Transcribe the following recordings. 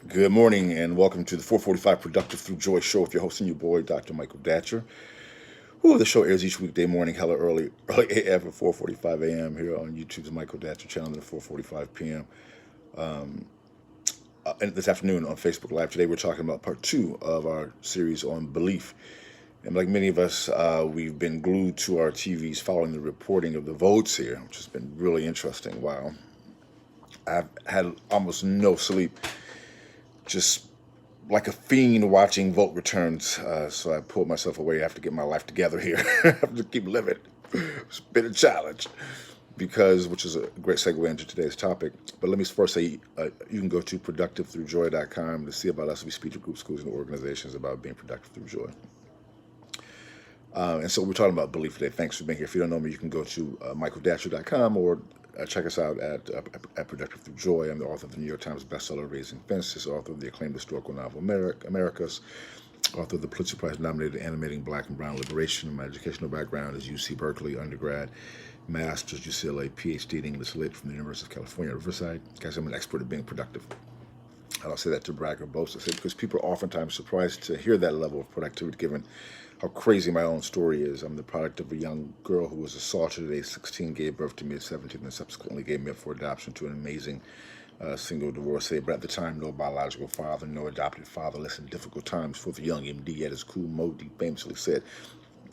Good morning and welcome to the 445 Productive Through Joy show with your host and your boy, Dr. Michael Datcher. The show airs each weekday morning, hella early AF at 4:45 a.m. here on YouTube's Michael Datcher channel at 4:45 p.m. And this afternoon on Facebook Live. Today we're talking about part two of our series on belief. And like many of us, we've been glued to our TVs following the reporting of the votes here, which has been really interesting. Wow. I've had almost no sleep, just like a fiend watching vote returns. So I pulled myself away. I have to get my life together here. I have to keep living. It's been a challenge which is a great segue into today's topic. But let me first say, you can go to productivethroughjoy.com to see about us. We speak to groups, schools, and organizations about being productive through joy. And so we're talking about belief today. Thanks for being here. If you don't know me, you can go to michaeldatcher.com or check us out at Productive Through Joy. I'm the author of the New York Times bestseller Raising Fences, author of the acclaimed historical novel Americas, author of the Pulitzer Prize nominated Animating Black and Brown Liberation. My educational background is UC Berkeley, undergrad, master's UCLA, PhD in English Lit from the University of California, Riverside. Guys, I'm an expert at being productive. I don't say that to brag or boast. I say it because people are oftentimes surprised to hear that level of productivity given how crazy my own story is. I'm the product of a young girl who was assaulted at age 16, gave birth to me at 17, and subsequently gave me up for adoption to an amazing single divorcee. But at the time, no biological father, no adopted father. Listen, difficult times for the young MD. At his cool, Modi famously said,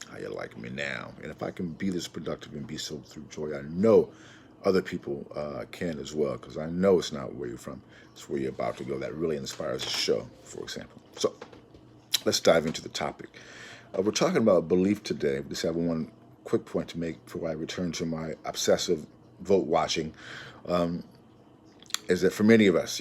"How you like me now?" And if I can be this productive and be so through joy, I know other people can as well, because I know it's not where you're from, it's where you're about to go. That really inspires the show, for example. So let's dive into the topic. We're talking about belief today. I just have one quick point to make before I return to my obsessive vote watching. Is that for many of us,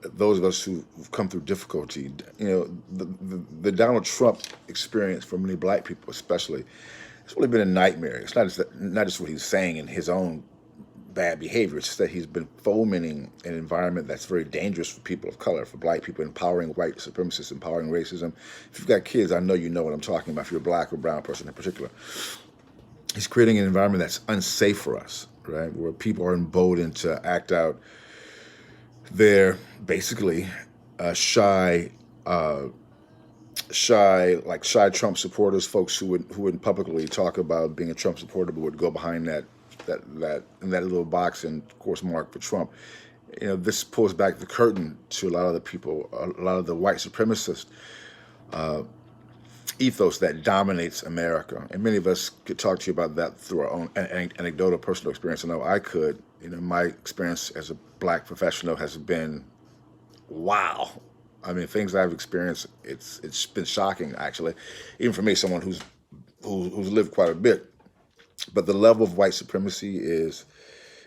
those of us who've come through difficulty, the Donald Trump experience for many black people especially, it's really been a nightmare. It's not just what he's saying in his own bad behavior. It's just that he's been fomenting an environment that's very dangerous for people of color, for black people, empowering white supremacists, empowering racism. If you've got kids, I know you know what I'm talking about, if you're a black or brown person in particular. He's creating an environment that's unsafe for us, right? Where people are emboldened to act out their basically shy Trump supporters, folks who wouldn't publicly talk about being a Trump supporter, but would go behind that in that little box and of course mark for Trump. This pulls back the curtain to a lot of the people, a lot of the white supremacist ethos that dominates America. And many of us could talk to you about that through our own anecdotal personal experience. I know I could. My experience as a black professional has been wow. I mean, things I've experienced, it's been shocking, actually, even for me, someone who's lived quite a bit. But the level of white supremacy is,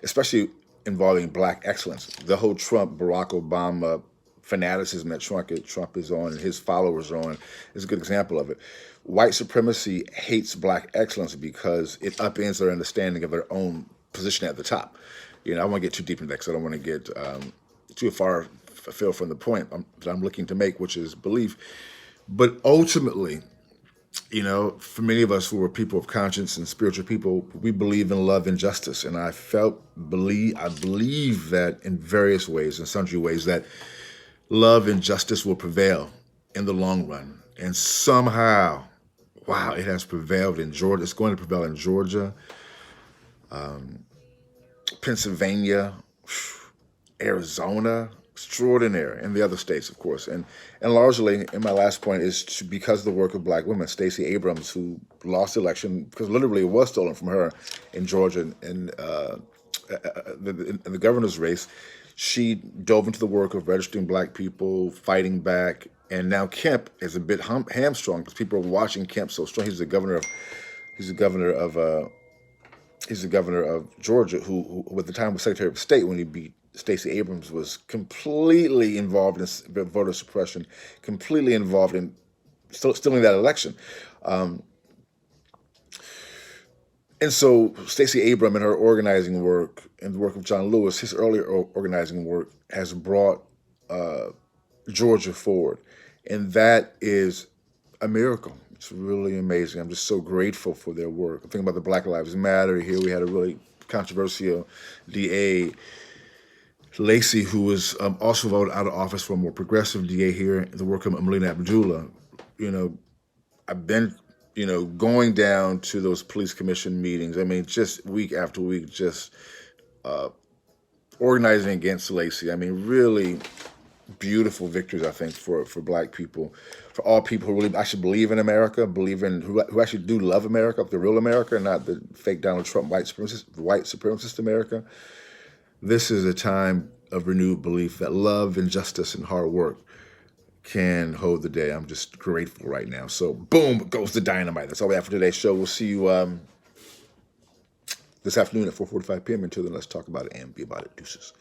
especially involving black excellence, the whole Trump, Barack Obama fanaticism that Trump is on and his followers are on is a good example of it. White supremacy hates black excellence because it upends their understanding of their own position at the top. I don't want to get too deep into that because I don't want to get too far afield from the point that I'm looking to make, which is belief. But ultimately, for many of us who are people of conscience and spiritual people, we believe in love and justice. And I believe that in various ways, in sundry ways, that love and justice will prevail in the long run. And somehow, wow, it has prevailed in Georgia. It's going to prevail in Georgia, Pennsylvania, Arizona, extraordinary, and the other states, of course. And largely, and my last point is because of the work of black women. Stacey Abrams, who lost the election because literally it was stolen from her in Georgia in the governor's race, she dove into the work of registering black people, fighting back, and now Kemp is a bit hamstrung because people are watching Kemp so strong. He's the governor of Georgia, who at the time was Secretary of State when he beat Stacey Abrams, was completely involved in voter suppression, completely involved in stealing that election. And so Stacey Abrams and her organizing work and the work of John Lewis, his earlier organizing work, has brought Georgia forward. And that is a miracle. It's really amazing. I'm just so grateful for their work. I'm thinking about the Black Lives Matter. Here we had a really controversial DA Lacey, who was also voted out of office for a more progressive DA here, the work of Melina Abdullah. You know, I've been, going down to those police commission meetings. I mean, just week after week, just organizing against Lacey. I mean, really beautiful victories, I think, for Black people, for all people who really actually believe in America, who actually do love America, the real America, not the fake Donald Trump white supremacist America. This is a time of renewed belief that love and justice and hard work can hold the day. I'm just grateful right now. So boom, goes the dynamite. That's all we have for today's show. We'll see you this afternoon at 4:45 p.m. Until then, let's talk about it and be about it. Deuces.